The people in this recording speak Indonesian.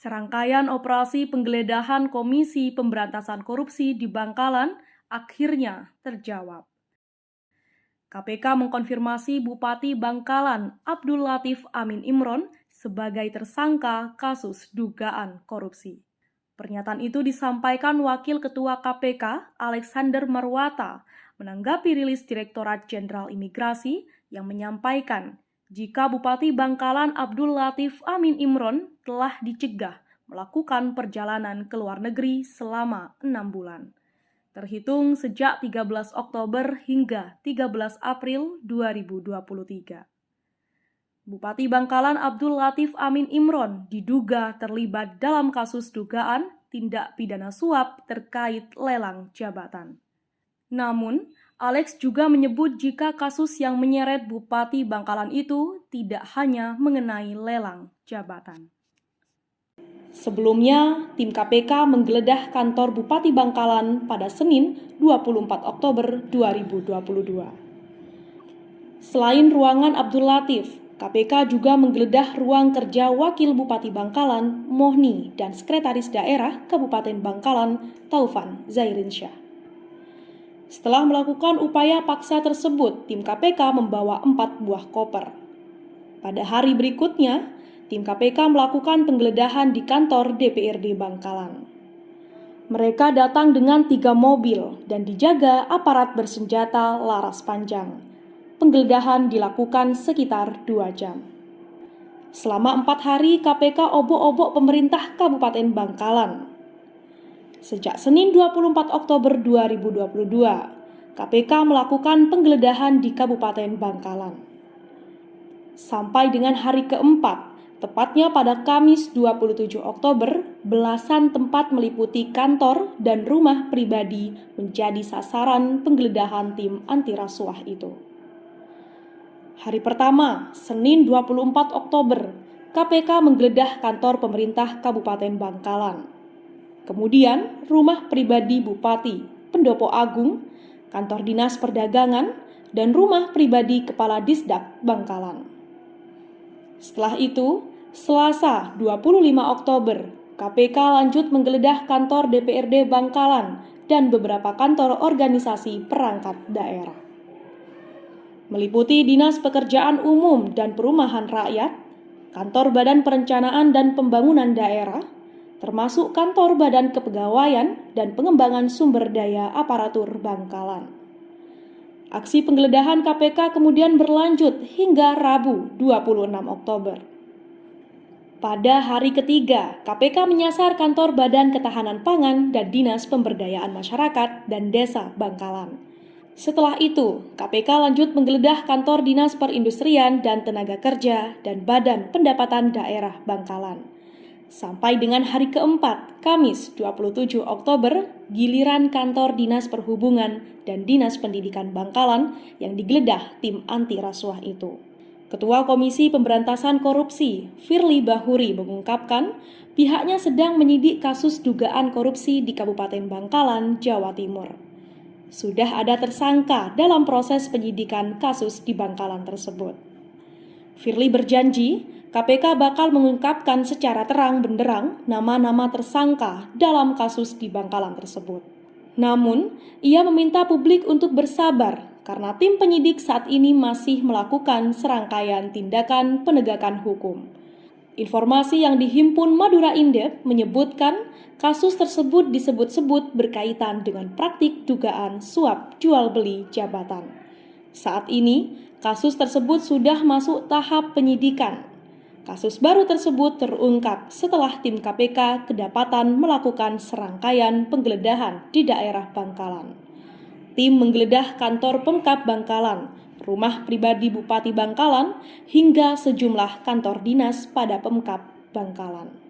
Serangkaian operasi penggeledahan Komisi Pemberantasan Korupsi di Bangkalan akhirnya terjawab. KPK mengkonfirmasi Bupati Bangkalan Abdul Latif Amin Imron sebagai tersangka kasus dugaan korupsi. Pernyataan itu disampaikan Wakil Ketua KPK Alexander Marwata menanggapi rilis Direktorat Jenderal Imigrasi yang menyampaikan jika Bupati Bangkalan Abdul Latif Amin Imron telah dicegah melakukan perjalanan ke luar negeri selama 6 bulan. Terhitung sejak 13 Oktober hingga 13 April 2023. Bupati Bangkalan Abdul Latif Amin Imron diduga terlibat dalam kasus dugaan tindak pidana suap terkait lelang jabatan. Namun, Alex juga menyebut jika kasus yang menyeret Bupati Bangkalan itu tidak hanya mengenai lelang jabatan. Sebelumnya, tim KPK menggeledah kantor Bupati Bangkalan pada Senin 24 Oktober 2022. Selain ruangan Abdul Latif, KPK juga menggeledah ruang kerja Wakil Bupati Bangkalan, Mohni, dan Sekretaris Daerah Kabupaten Bangkalan, Taufan Zairinsyah. Setelah melakukan upaya paksa tersebut, tim KPK membawa 4 buah koper. Pada hari berikutnya, tim KPK melakukan penggeledahan di kantor DPRD Bangkalan. Mereka datang dengan 3 mobil dan dijaga aparat bersenjata laras panjang. Penggeledahan dilakukan sekitar 2 jam. Selama 4 hari, KPK obok-obok pemerintah Kabupaten Bangkalan. Sejak Senin 24 Oktober 2022, KPK melakukan penggeledahan di Kabupaten Bangkalan. Sampai dengan hari keempat, tepatnya pada Kamis 27 Oktober, belasan tempat meliputi kantor dan rumah pribadi menjadi sasaran penggeledahan tim anti rasuah itu. Hari pertama, Senin 24 Oktober, KPK menggeledah kantor pemerintah Kabupaten Bangkalan. Kemudian, rumah pribadi Bupati, Pendopo Agung, kantor dinas perdagangan, dan rumah pribadi Kepala Disdak Bangkalan. Setelah itu, Selasa 25 Oktober, KPK lanjut menggeledah kantor DPRD Bangkalan dan beberapa kantor organisasi perangkat daerah. Meliputi Dinas Pekerjaan Umum dan Perumahan Rakyat, Kantor Badan Perencanaan dan Pembangunan Daerah, termasuk Kantor Badan Kepegawaian dan Pengembangan Sumber Daya Aparatur Bangkalan. Aksi penggeledahan KPK kemudian berlanjut hingga Rabu 26 Oktober. Pada hari ketiga, KPK menyasar Kantor Badan Ketahanan Pangan dan Dinas Pemberdayaan Masyarakat dan Desa Bangkalan. Setelah itu, KPK lanjut menggeledah Kantor Dinas Perindustrian dan Tenaga Kerja dan Badan Pendapatan Daerah Bangkalan. Sampai dengan hari keempat, Kamis 27 Oktober, giliran Kantor Dinas Perhubungan dan Dinas Pendidikan Bangkalan yang digeledah tim anti rasuah itu. Ketua Komisi Pemberantasan Korupsi, Firly Bahuri, mengungkapkan pihaknya sedang menyidik kasus dugaan korupsi di Kabupaten Bangkalan, Jawa Timur. Sudah ada tersangka dalam proses penyidikan kasus di Bangkalan tersebut. Firly berjanji, KPK bakal mengungkapkan secara terang benderang nama-nama tersangka dalam kasus di Bangkalan tersebut. Namun, ia meminta publik untuk bersabar karena tim penyidik saat ini masih melakukan serangkaian tindakan penegakan hukum. Informasi yang dihimpun Madura Indep menyebutkan kasus tersebut disebut-sebut berkaitan dengan praktik dugaan suap jual beli jabatan. Saat ini, kasus tersebut sudah masuk tahap penyidikan. Kasus baru tersebut terungkap setelah tim KPK kedapatan melakukan serangkaian penggeledahan di daerah Bangkalan. Tim menggeledah kantor Pemkab Bangkalan, rumah pribadi Bupati Bangkalan, hingga sejumlah kantor dinas pada Pemkab Bangkalan.